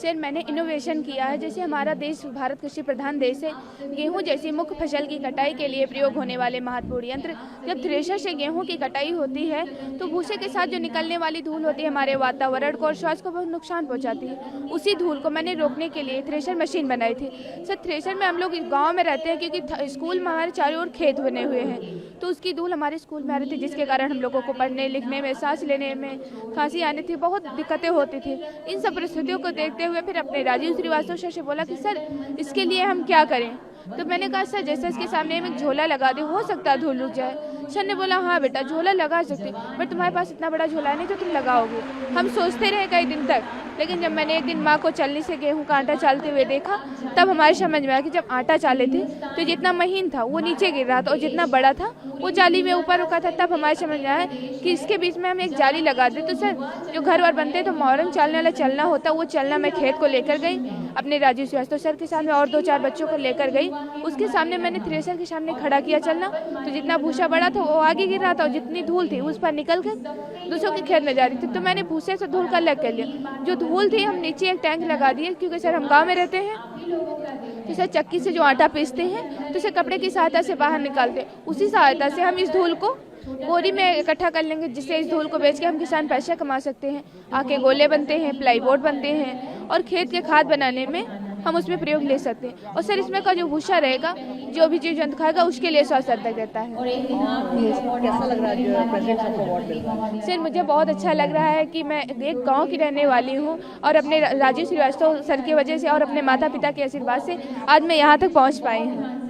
Sir मैंने innovation किया है। जैसे हमारा देश भारत कृषि प्रधान देश है, गेहूं जैसी मुख्य फसल की कटाई के लिए प्रयोग होने वाले महत्वपूर्ण यंत्र, जब थ्रेशर से गेहूं की कटाई होती है तो भूसे के साथ जो निकलने वाली धूल होती है हमारे वातावरण को और स्वास्थ्य को बहुत नुकसान पहुंचाती है। उसी धूल को मैंने रोकने के लिए थ्रेशर मशीन बनाई थी। सर थ्रेशर में हम लोग गाँव में रहते हैं क्योंकि स्कूल में हमारे चारों ओर खेत बने हुए हैं, तो उसकी धूल हमारे स्कूल में आ रही थी, जिसके कारण हम लोगों को पढ़ने लिखने में, सांस लेने में, खांसी आने थी, बहुत दिक्कतें होती थी। इन सब परिस्थितियों को देखते हुए फिर अपने राजीव श्रीवास्तव सर से बोला कि सर इसके लिए हम क्या करें। तो मैंने कहा सर जैसे इसके सामने हम एक झोला लगा दें, हो सकता है धूल रुक जाए। सर ने बोला हाँ बेटा झोला लगा सकते, बट तुम्हारे पास इतना बड़ा झोला नहीं तो तुम लगाओगे। हम सोचते रहे कई दिन तक, लेकिन जब मैंने एक दिन माँ को चलनी से गेहूं का आटा चालते हुए देखा तब हमारे समझ में आया कि जब आटा चाले थे तो जितना महीन था वो नीचे गिर रहा था और जितना बड़ा था वो जाली में ऊपर रुका था। तब हमारे समझ में आया कि इसके बीच में हम एक जाली लगा दें। तो सर जो घर वर बनते तो मोरंग चालने वाला चलना होता, वो चलना मैं खेत को लेकर गई अपने राजीव श्रीवास्तव सर के सामने और 2-4 बच्चों को लेकर गई। उसके सामने मैंने थ्रेशर के सामने खड़ा किया चलना, तो जितना भूसा बड़ा था वो आगे गिर रहा था और जितनी धूल थी उस पर निकल कर दूसरों के खेत में जा रही थी। तो मैंने भूसे से धूल का अलग कर लिया। जो धूल थी हम नीचे एक टैंक लगा दिए, क्योंकि सर हम गाँव में रहते हैं, तो सर चक्की से जो आटा पीसते हैं तो सर कपड़े की सहायता से बाहर निकालते हैं। उसी सहायता से हम इस धूल को बोरी में इकट्ठा कर लेंगे, जिससे इस धूल को बेच के हम किसान पैसा कमा सकते हैं। आके गोले बनते हैं, प्लाईबोर्ड बनते हैं और खेत के खाद बनाने में हम उसमें प्रयोग ले सकते हैं। और सर इसमें का जो भूसा रहेगा, जो भी जीव जंतु खाएगा उसके लिए स्वास्थ्य तक रहता है। कैसा लग रहा है जो प्रेसिडेंट सबको अवार्ड मिला? सर मुझे बहुत अच्छा लग रहा है कि मैं एक गांव की रहने वाली हूं और अपने राजीव श्रीवास्तव सर की वजह से और अपने माता पिता के आशीर्वाद से आज मैं यहां तक पहुंच पाई हूं।